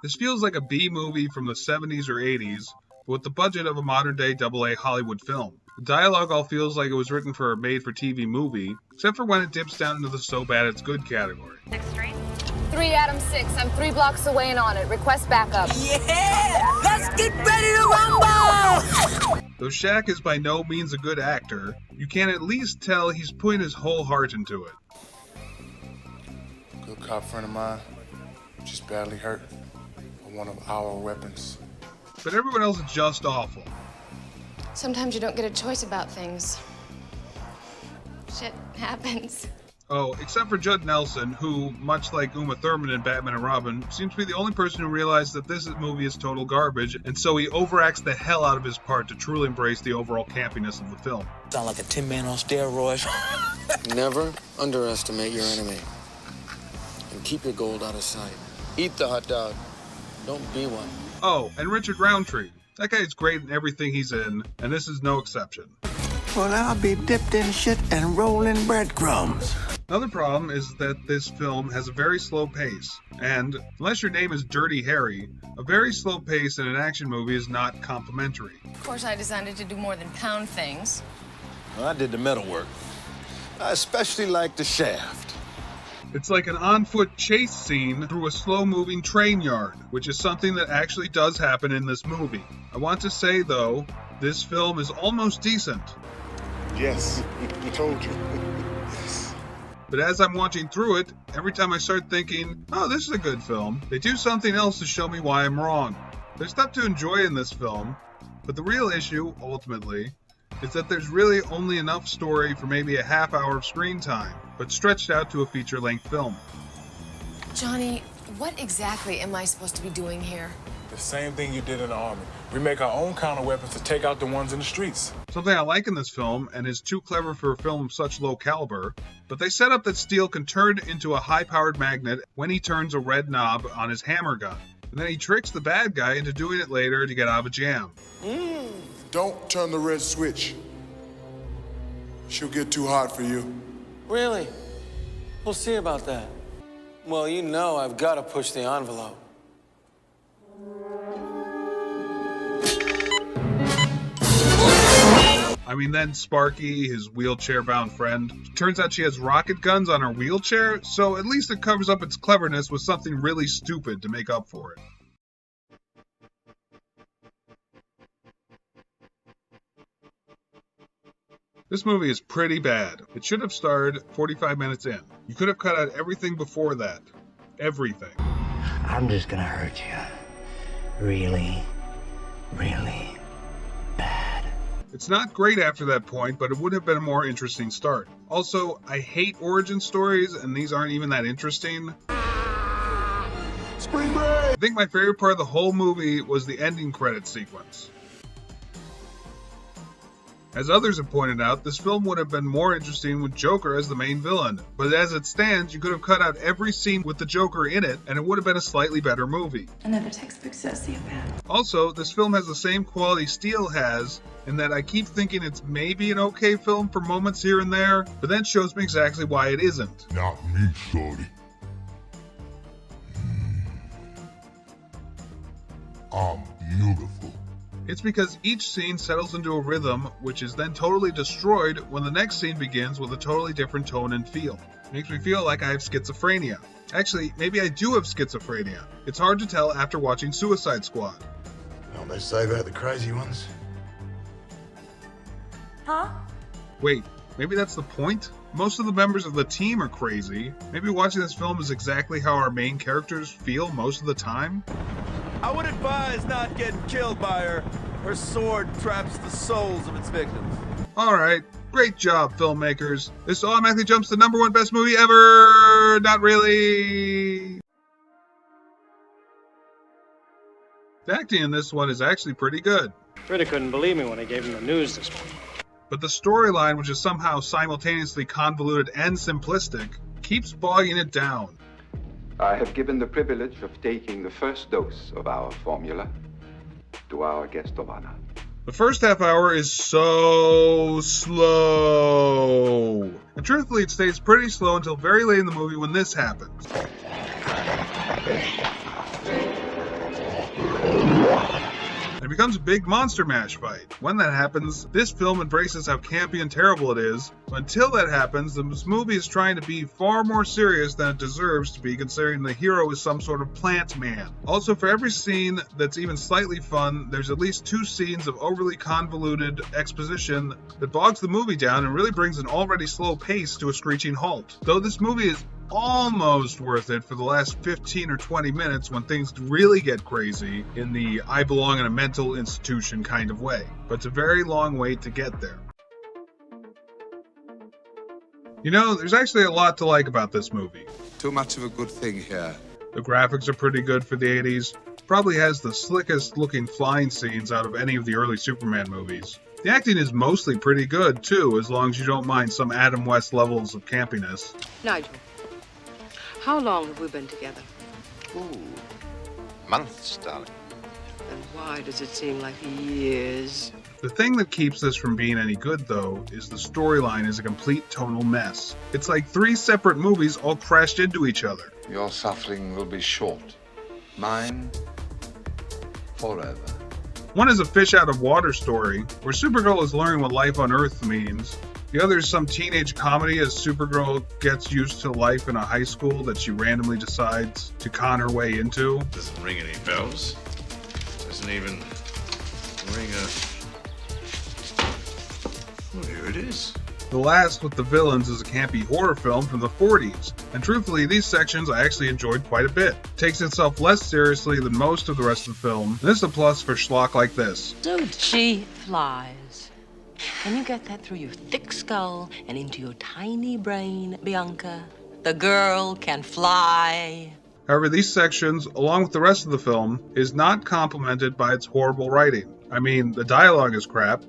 This feels like a B movie from the 70s or 80s, but with the budget of a modern-day AA Hollywood film. The dialogue all feels like it was written for a made-for-TV movie, except for when it dips down into the so bad it's good category. 6th Street? 3 Adam 6. I'm 3 blocks away and on it. Request backup. Yeah! Let's get ready to rumble! Though Shaq is by no means a good actor, you can at least tell he's putting his whole heart into it. Good cop friend of mine, just badly hurt by one of our weapons. But everyone else is just awful. Sometimes you don't get a choice about things. Shit happens. Oh, except for Judd Nelson, who, much like Uma Thurman in Batman and Robin, seems to be the only person who realized that this movie is total garbage, and so he overacts the hell out of his part to truly embrace the overall campiness of the film. Sound like a tin man on steroids. Never underestimate your enemy. And keep your gold out of sight. Eat the hot dog. Don't be one. Oh, and Richard Roundtree. That guy is great in everything he's in, and this is no exception. Well, I'll be dipped in shit and rolling breadcrumbs. Another problem is that this film has a very slow pace, and unless your name is Dirty Harry, a very slow pace in an action movie is not complimentary. Of course, I decided to do more than pound things. Well, I did the metal work. I especially like the shaft. It's like an on-foot chase scene through a slow-moving train yard, which is something that actually does happen in this movie. I want to say, though, this film is almost decent. Yes, I told you. But as I'm watching through it, every time I start thinking, oh, this is a good film, they do something else to show me why I'm wrong. There's stuff to enjoy in this film, but the real issue, ultimately, is that there's really only enough story for maybe a half hour of screen time, but stretched out to a feature-length film. Johnny, what exactly am I supposed to be doing here? The same thing you did in the Army. We make our own counter weapons to take out the ones in the streets. Something I like in this film, and is too clever for a film of such low caliber, but they set up that steel can turn into a high-powered magnet when he turns a red knob on his hammer gun. And then he tricks the bad guy into doing it later to get out of a jam. Don't turn the red switch. She'll get too hot for you. Really? We'll see about that. Well, you know I've got to push the envelope. I mean, then Sparky, his wheelchair-bound friend, turns out she has rocket guns on her wheelchair, so at least it covers up its cleverness with something really stupid to make up for it. This movie is pretty bad. It should have started 45 minutes in. You could have cut out everything before that. Everything. I'm just gonna hurt you. Really, really bad. It's not great after that point, but it would have been a more interesting start. Also, I hate origin stories, and these aren't even that interesting. Spring break! I think my favorite part of the whole movie was the ending credits sequence. As others have pointed out, this film would have been more interesting with Joker as the main villain, but as it stands, you could have cut out every scene with the Joker in it, and it would have been a slightly better movie. Another textbook sociopath. Also, this film has the same quality Steel has, in that I keep thinking it's maybe an okay film for moments here and there, but then shows me exactly why it isn't. Not me, shorty. I'm beautiful. It's because each scene settles into a rhythm, which is then totally destroyed when the next scene begins with a totally different tone and feel. It makes me feel like I have schizophrenia. Actually, maybe I do have schizophrenia. It's hard to tell after watching Suicide Squad. Don't they say about the crazy ones? Huh? Wait, maybe that's the point? Most of the members of the team are crazy. Maybe watching this film is exactly how our main characters feel most of the time? I would advise not getting killed by her. Her sword traps the souls of its victims. Alright, great job, filmmakers. This automatically jumps to #1 best movie ever! Not really! The acting in this one is actually pretty good. Really couldn't believe me when I gave him the news this morning. But the storyline, which is somehow simultaneously convoluted and simplistic, keeps bogging it down. I have given the privilege of taking the first dose of our formula to our guest of honor. The first half hour is so slow. And truthfully, it stays pretty slow until very late in the movie when this happens. It becomes a big monster mash fight. When that happens, this film embraces how campy and terrible it is. But until that happens, this movie is trying to be far more serious than it deserves to be, considering the hero is some sort of plant man. Also, for every scene that's even slightly fun, there's at least 2 scenes of overly convoluted exposition that bogs the movie down and really brings an already slow pace to a screeching halt. Though this movie is almost worth it for the last 15 or 20 minutes when things really get crazy in the I belong in a mental institution kind of way. But it's a very long way to get there. You know, there's actually a lot to like about this movie. Too much of a good thing here. The graphics are pretty good for the 80s. Probably has the slickest looking flying scenes out of any of the early Superman movies. The acting is mostly pretty good too, as long as you don't mind some Adam West levels of campiness. Nigel, how long have we been together? Ooh, months, darling. And why does it seem like years? The thing that keeps this from being any good, though, is the storyline is a complete tonal mess. It's like 3 separate movies all crashed into each other. Your suffering will be short. Mine, forever. One is a fish out of water story, where Supergirl is learning what life on Earth means. The other is some teenage comedy as Supergirl gets used to life in a high school that she randomly decides to con her way into. Doesn't ring any bells. Doesn't even ring a... Oh, here it is. The last with the villains is a campy horror film from the 40s, and truthfully these sections I actually enjoyed quite a bit. It takes itself less seriously than most of the rest of the film, and this is a plus for schlock like this. Dude, she flies. Can you get that through your thick skull and into your tiny brain, Bianca? The girl can fly. However, these sections, along with the rest of the film, is not complemented by its horrible writing. I mean, the dialogue is crap,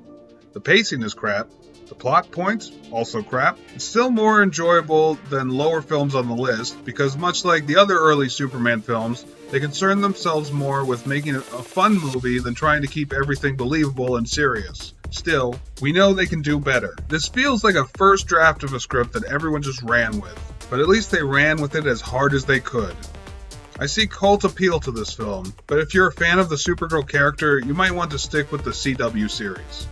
the pacing is crap, the plot points, also crap. It's still more enjoyable than lower films on the list, because much like the other early Superman films, they concern themselves more with making it a fun movie than trying to keep everything believable and serious. Still, we know they can do better. This feels like a first draft of a script that everyone just ran with, but at least they ran with it as hard as they could. I see cult appeal to this film, but if you're a fan of the Supergirl character, you might want to stick with the CW series.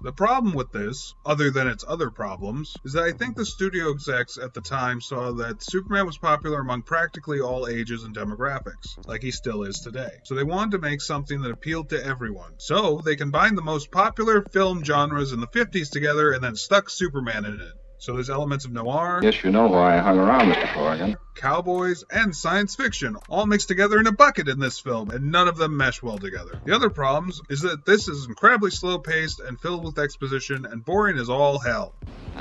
The problem with this, other than its other problems, is that I think the studio execs at the time saw that Superman was popular among practically all ages and demographics, like he still is today. So they wanted to make something that appealed to everyone. So they combined the most popular film genres in the 50s together and then stuck Superman in it. So there's elements of noir, Yes, you know why I hung around, Mr. Corrigan. cowboys, and science fiction, all mixed together in a bucket in this film, and none of them mesh well together. The other problems is that this is incredibly slow-paced and filled with exposition, and boring as all hell.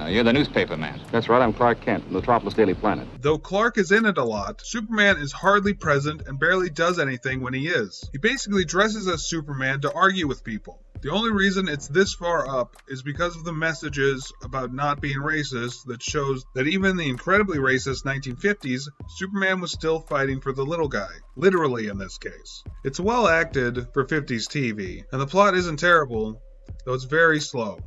You're the newspaper man. That's right, I'm Clark Kent from the Metropolis Daily Planet. Though Clark is in it a lot, Superman is hardly present and barely does anything when he is. He basically dresses as Superman to argue with people. The only reason it's this far up is because of the messages about not being racist that shows that even in the incredibly racist 1950s, Superman was still fighting for the little guy. Literally in this case. It's well acted for 50s TV, and the plot isn't terrible, though it's very slow.